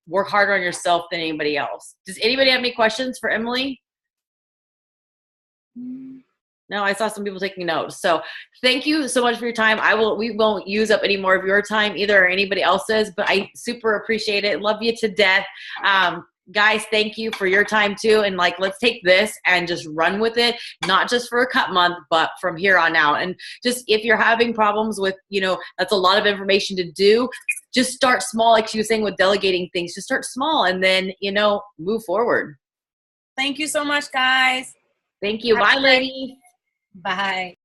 work harder on yourself than anybody else. Does anybody have any questions for Emilie? No, I saw some people taking notes. So thank you so much for your time. We won't use up any more of your time either, or anybody else's, but I super appreciate it. Love you to death. Guys, thank you for your time too. And let's take this and just run with it, not just for a cut month, but from here on out. And just, if you're having problems with, that's a lot of information to do, just start small. Like she was saying with delegating things, just start small and then, move forward. Thank you so much, guys. Thank you. Bye, ladies. Bye.